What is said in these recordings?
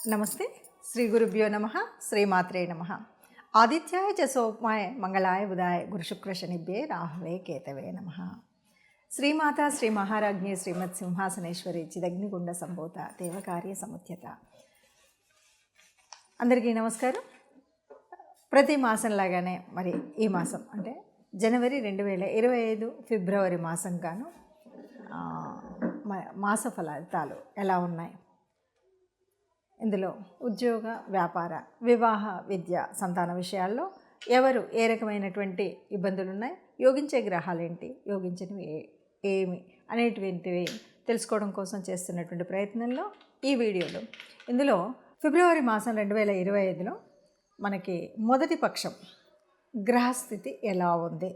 నమస్తే. శ్రీ గురుభ్యో నమ. శ్రీమాత్రే నమ. ఆదిత్యాయ చ సోమాయ మంగళాయ బుధాయ గురుశుక్ర శనిభ్యే రాహవే కేతవే నమ. శ్రీమాత శ్రీ మహారాజ్ఞి శ్రీమత్ సింహాసనేశ్వరి చిదగ్నిగుండ సంభూత దేవకార్య సముద్యత. అందరికీ నమస్కారం. ప్రతి మాసంలాగానే మరి ఈ మాసం అంటే జనవరి 2025 ఫిబ్రవరి మాసం గాను మాస ఫలితాలు ఎలా ఉన్నాయి, ఇందులో ఉద్యోగ, వ్యాపార, వివాహ, విద్య, సంతాన విషయాల్లో ఎవరు ఏ రకమైనటువంటి ఇబ్బందులు ఉన్నాయి, యోగించే గ్రహాలు ఏంటి, యోగించినవి ఏమి అనేటువంటివి తెలుసుకోవడం కోసం చేస్తున్నటువంటి ప్రయత్నంలో ఈ వీడియోలో ఇందులో ఫిబ్రవరి మాసం 2025లో మనకి మొదటి పక్షం గ్రహస్థితి ఎలా ఉంది,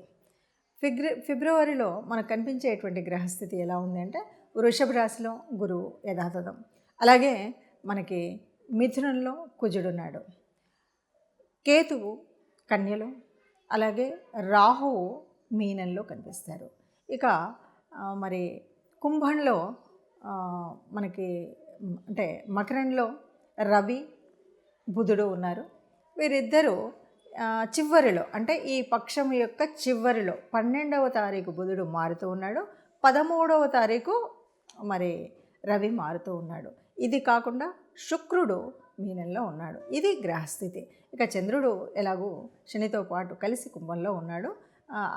ఫిబ్రవరిలో మనకు కనిపించేటువంటి గ్రహస్థితి ఎలా ఉంది అంటే వృషభ రాశిలో గురువు యథాతథం, అలాగే మనకి మిథునంలో కుజుడున్నాడు, కేతువు కన్యలో, అలాగే రాహువు మీనంలో కనిపిస్తారు. ఇక మరి కుంభంలో మనకి అంటే మకరంలో రవి బుధుడు ఉన్నారు. వీరిద్దరూ చివరిలో అంటే ఈ పక్షం యొక్క చివరిలో 12వ తారీఖు బుధుడు మారుతూ ఉన్నాడు, 13వ తారీఖు మరి రవి మారుతూ ఉన్నాడు. ఇది కాకుండా శుక్రుడు మీనంలో ఉన్నాడు. ఇది గ్రహస్థితి. ఇక చంద్రుడు ఎలాగూ శనితో పాటు కలిసి కుంభంలో ఉన్నాడు.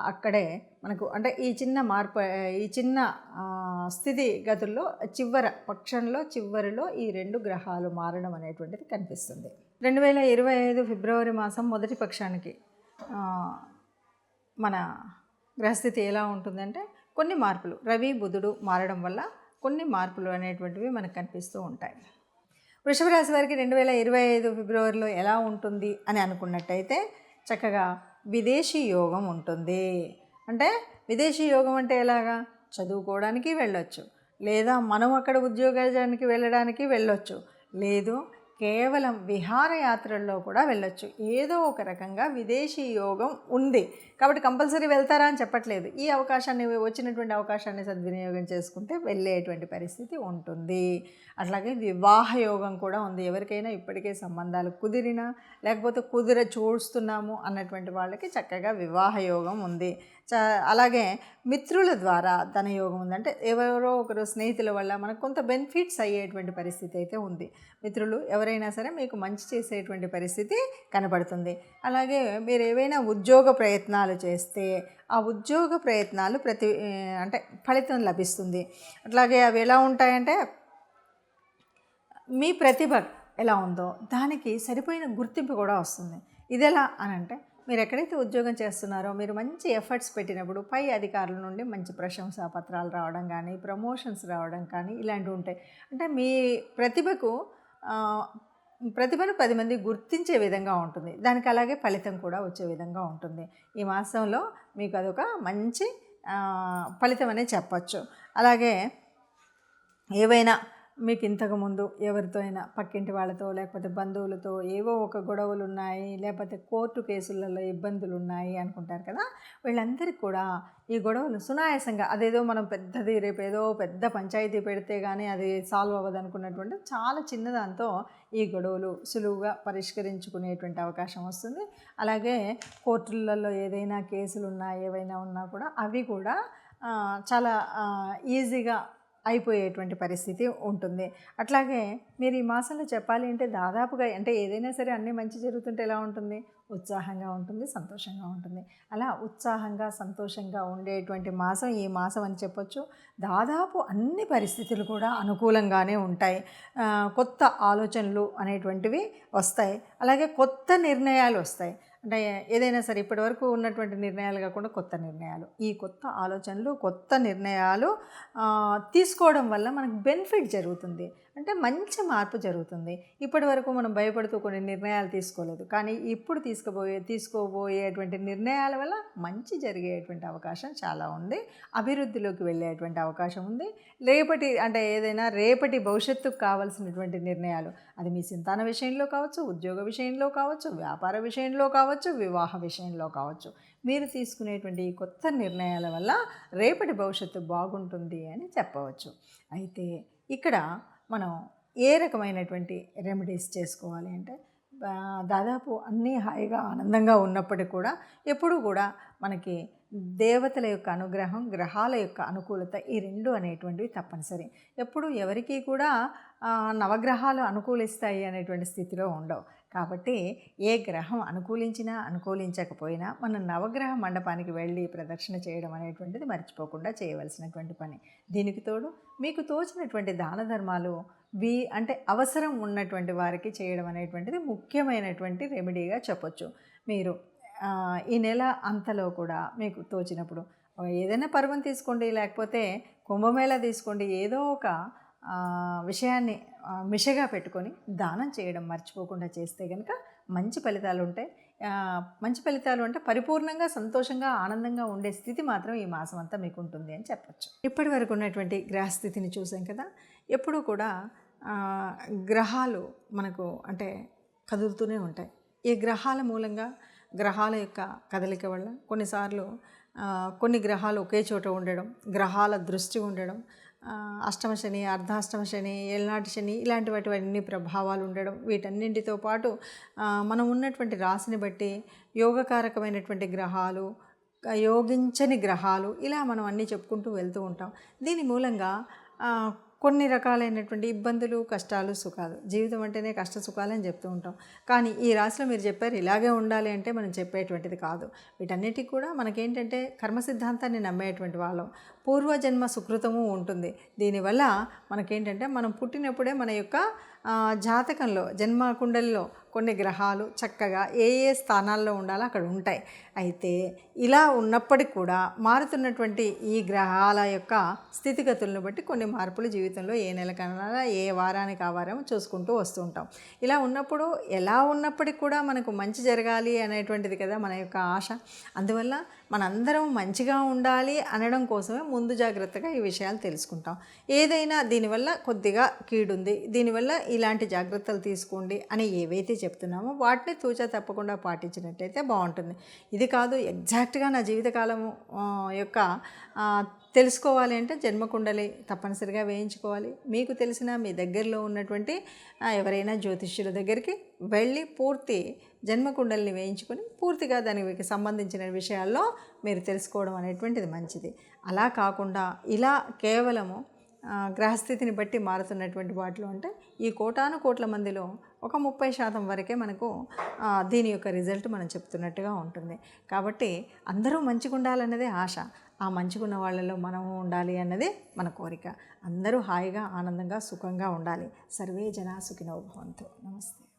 అక్కడే మనకు అంటే ఈ చిన్న స్థితి గతుల్లో పక్షంలో చివరిలో ఈ 2 గ్రహాలు మారడం అనేటువంటిది కనిపిస్తుంది. 2025 ఫిబ్రవరి మాసం మొదటి పక్షానికి మన గ్రహస్థితి ఎలా ఉంటుందంటే కొన్ని మార్పులు, రవి బుధుడు మారడం వల్ల కొన్ని మార్పులు అనేటువంటివి మనకు కనిపిస్తూ ఉంటాయి. వృషభ రాశి వారికి 2025 ఫిబ్రవరిలో ఎలా ఉంటుంది అని అనుకున్నట్టయితే చక్కగా విదేశీ యోగం ఉంటుంది. అంటే విదేశీ యోగం అంటే ఎలాగా, చదువుకోవడానికి వెళ్ళొచ్చు, లేదా మనం అక్కడ ఉద్యోగానికి వెళ్ళడానికి వెళ్ళొచ్చు, లేదు కేవలం విహారయాత్రల్లో కూడా వెళ్ళొచ్చు. ఏదో ఒక రకంగా విదేశీ యోగం ఉంది కాబట్టి కంపల్సరీ వెళ్తారా అని చెప్పట్లేదు. ఈ అవకాశాన్ని, వచ్చినటువంటి అవకాశాన్ని సద్వినియోగం చేసుకుంటే వెళ్ళేటువంటి పరిస్థితి ఉంటుంది. అట్లాగే వివాహ యోగం కూడా ఉంది. ఎవరికైనా ఇప్పటికే సంబంధాలు కుదిరినా లేకపోతే చూస్తున్నాము అన్నటువంటి వాళ్ళకి చక్కగా వివాహ యోగం ఉంది. అలాగే మిత్రుల ద్వారా ధనయోగం ఉంది. అంటే ఎవరో ఒకరు స్నేహితుల వల్ల మనకు కొంత బెనిఫిట్స్ అయ్యేటువంటి పరిస్థితి అయితే ఉంది. మిత్రులు ఎవరైనా సరే మీకు మంచి చేసేటువంటి పరిస్థితి కనబడుతుంది. అలాగే మీరు ఏవైనా ఉద్యోగ ప్రయత్నాలు చేస్తే ఆ ఉద్యోగ ప్రయత్నాలు అంటే ఫలితం లభిస్తుంది. అట్లాగే అవి ఎలా ఉంటాయంటే మీ ప్రతిభ ఎలా ఉందో దానికి సరిపోయిన గుర్తింపు కూడా వస్తుంది. ఇది ఎలా అని అంటే మీరు ఎక్కడైతే ఉద్యోగం చేస్తున్నారో మీరు మంచి ఎఫర్ట్స్ పెట్టినప్పుడు పై అధికారుల నుండి మంచి ప్రశంసా పత్రాలు రావడం కానీ, ప్రమోషన్స్ రావడం కానీ ఇలాంటివి ఉంటాయి. అంటే మీ ప్రతిభను 10 మంది గుర్తించే విధంగా ఉంటుంది. దానికి అలాగే ఫలితం కూడా వచ్చే విధంగా ఉంటుంది. ఈ మాసంలో మీకు అదొక మంచి ఫలితం అనే చెప్పచ్చు. అలాగే ఏవైనా మీకు ఇంతకుముందు ఎవరితో అయినా పక్కింటి వాళ్ళతో లేకపోతే బంధువులతో ఏవో ఒక గొడవలు ఉన్నాయి, లేకపోతే కోర్టు కేసులలో ఇబ్బందులు ఉన్నాయి అనుకుంటారు కదా, వీళ్ళందరికీ కూడా ఈ గొడవలు సునాయాసంగా, అదేదో మనం రేపు ఏదో పెద్ద పంచాయతీ పెడితే కానీ అది సాల్వ్ అవ్వదు అనుకున్నటువంటి చాలా చిన్నదాంతో ఈ గొడవలు సులువుగా పరిష్కరించుకునేటువంటి అవకాశం వస్తుంది. అలాగే కోర్టులలో ఏదైనా కేసులు ఉన్నా ఏవైనా ఉన్నా కూడా అవి కూడా చాలా ఈజీగా అయిపోయేటువంటి పరిస్థితి ఉంటుంది. అట్లాగే మీరు ఈ మాసంలో చెప్పాలి అంటే దాదాపుగా అంటే ఏదైనా సరే అన్నీ మంచి జరుగుతుంటే ఎలా ఉంటుంది, ఉత్సాహంగా ఉంటుంది, సంతోషంగా ఉంటుంది. అలా ఉత్సాహంగా సంతోషంగా ఉండేటువంటి మాసం ఈ మాసం అని చెప్పొచ్చు. దాదాపు అన్ని పరిస్థితులు కూడా అనుకూలంగానే ఉంటాయి. కొత్త ఆలోచనలు అనేటువంటివి వస్తాయి. అలాగే కొత్త నిర్ణయాలు వస్తాయి. అంటే ఏదైనా సరే ఇప్పటివరకు ఉన్నటువంటి నిర్ణయాలు కాకుండా కొత్త నిర్ణయాలు, ఈ కొత్త ఆలోచనలు, కొత్త నిర్ణయాలు తీసుకోవడం వల్ల మనకు బెనిఫిట్ జరుగుతుంది. అంటే మంచి మార్పు జరుగుతుంది. ఇప్పటి వరకు మనం భయపడుతూ కొన్ని నిర్ణయాలు తీసుకోలేదు, కానీ ఇప్పుడు తీసుకోబోయేటువంటి నిర్ణయాల వల్ల మంచి జరిగేటువంటి అవకాశం చాలా ఉంది. అభివృద్ధిలోకి వెళ్ళేటువంటి అవకాశం ఉంది. రేపటి భవిష్యత్తుకు కావాల్సినటువంటి నిర్ణయాలు, అది మీ సంతాన విషయంలో కావచ్చు, ఉద్యోగ విషయంలో కావచ్చు, వ్యాపార విషయంలో కావచ్చు, వివాహ విషయంలో కావచ్చు, మీరు తీసుకునేటువంటి ఈ కొత్త నిర్ణయాల వల్ల రేపటి భవిష్యత్తు బాగుంటుంది అని చెప్పవచ్చు. అయితే ఇక్కడ మనం ఏ రకమైనటువంటి రెమెడీస్ చేసుకోవాలి అంటే దాదాపు అన్నీ హాయిగా ఆనందంగా ఉన్నప్పటికీ కూడా ఎప్పుడూ కూడా మనకి దేవతల యొక్క అనుగ్రహం, గ్రహాల యొక్క అనుకూలత, ఈ రెండు అనేటువంటివి తప్పనిసరి. ఎప్పుడు ఎవరికీ కూడా నవగ్రహాలు అనుకూలిస్తాయి అనేటువంటి స్థితిలో ఉండవు. కాబట్టి ఏ గ్రహం అనుకూలించినా అనుకూలించకపోయినా మనం నవగ్రహ మండపానికి వెళ్ళి ప్రదక్షిణ చేయడం అనేటువంటిది మర్చిపోకుండా చేయవలసినటువంటి పని. దీనికి తోడు మీకు తోచినటువంటి దాన ధర్మాలు అంటే అవసరం ఉన్నటువంటి వారికి చేయడం అనేటువంటిది ముఖ్యమైనటువంటి రెమెడీగా చెప్పొచ్చు. మీరు ఈ నెల అంతలో కూడా మీకు తోచినప్పుడు ఏదైనా పర్వం తీసుకోండి, లేకపోతే కుంభమేళా తీసుకోండి, ఏదో ఒక విషయాన్ని మిషగా పెట్టుకొని దానం చేయడం మర్చిపోకుండా చేస్తే కనుక మంచి ఫలితాలు ఉంటాయి. మంచి ఫలితాలు అంటే పరిపూర్ణంగా సంతోషంగా ఆనందంగా ఉండే స్థితి మాత్రం ఈ మాసం అంతా మీకు ఉంటుంది అని చెప్పచ్చు. ఇప్పటి వరకు ఉన్నటువంటి గ్రహస్థితిని చూసాం కదా. ఎప్పుడూ కూడా గ్రహాలు మనకు అంటే కదులుతూనే ఉంటాయి. ఈ గ్రహాల మూలంగా, గ్రహాల యొక్క కదలిక వల్ల కొన్నిసార్లు కొన్ని గ్రహాలు ఒకే చోట ఉండడం, గ్రహాల దృష్టి ఉండడం, అష్టమ శని, అర్ధాష్టమ శని, ఏళ్ళనాటి శని, ఇలాంటి వాటివన్నీ ప్రభావాలు ఉండడం, వీటన్నింటితో పాటు మనం ఉన్నటువంటి రాశిని బట్టి యోగకారకమైనటువంటి గ్రహాలు, యోగించని గ్రహాలు, ఇలా మనం అన్నీ చెప్పుకుంటూ వెళ్తూ ఉంటాం. దీని మూలంగా కొన్ని రకాలైనటువంటి ఇబ్బందులు, కష్టాలు, సుఖాలు, జీవితం అంటేనే కష్ట సుఖాలు అని చెప్తూ ఉంటాం. కానీ ఈ రాశిలో మీరు చెప్పారు ఇలాగే ఉండాలి అంటే మనం చెప్పేటువంటిది కాదు. వీటన్నిటికీ కూడా మనకేంటంటే కర్మ సిద్ధాంతాన్ని నమ్మేటువంటి వాళ్ళం, పూర్వజన్మ సుకృతము ఉంటుంది. దీనివల్ల మనకేంటంటే మనం పుట్టినప్పుడే మన యొక్క జాతకంలో, జన్మ కుండలిలో కొన్ని గ్రహాలు చక్కగా ఏ ఏ స్థానాల్లో ఉండాలో అక్కడ ఉంటాయి. అయితే ఇలా ఉన్నప్పటికీ కూడా మారుతున్నటువంటి ఈ గ్రహాల యొక్క స్థితిగతులను బట్టి కొన్ని మార్పులు జీవితంలో ఏ నెలకన్నా, ఏ వారానికి ఆ వారం చూసుకుంటూ వస్తూ ఉంటాం. ఇలా ఉన్నప్పుడు ఎలా ఉన్నప్పటికీ కూడా మనకు మంచి జరగాలి అనేటువంటిది కదా మన యొక్క ఆశ. అందువల్ల మనందరం మంచిగా ఉండాలి అనడం కోసమే ముందు జాగ్రత్తగా ఈ విషయాలు తెలుసుకుంటాం. ఏదైనా దీనివల్ల కొద్దిగా కీడుంది, దీనివల్ల ఇలాంటి జాగ్రత్తలు తీసుకోండి అని ఏవైతే చెప్తున్నామో వాటిని తూచా తప్పకుండా పాటించినట్లయితే బాగుంటుంది. ఇది కాదు ఎగ్జాక్ట్గా నా జీవితకాలం యొక్క తెలుసుకోవాలి అంటే జన్మకుండలి తప్పనిసరిగా వేయించుకోవాలి. మీకు తెలిసిన మీ దగ్గరలో ఉన్నటువంటి ఎవరైనా జ్యోతిష్యుల దగ్గరికి వెళ్ళి పూర్తి జన్మకుండలిని వేయించుకొని పూర్తిగా దానికి సంబంధించిన విషయాల్లో మీరు తెలుసుకోవడం అనేటువంటిది మంచిది. అలా కాకుండా ఇలా కేవలము గ్రహస్థితిని బట్టి మారుతున్నటువంటి వాటిలో అంటే ఈ కోటాను కోట్ల మందిలో ఒక 30% వరకే మనకు దీని యొక్క రిజల్ట్ మనం చెప్తున్నట్టుగా ఉంటుంది. కాబట్టి అందరూ మంచిగా ఉండాలన్నదే ఆశ. ఆ మంచిగా ఉన్న వాళ్ళలో మనము ఉండాలి అన్నదే మన కోరిక. అందరూ హాయిగా, ఆనందంగా, సుఖంగా ఉండాలి. సర్వే జనా సుఖినో భవంతు. నమస్తే.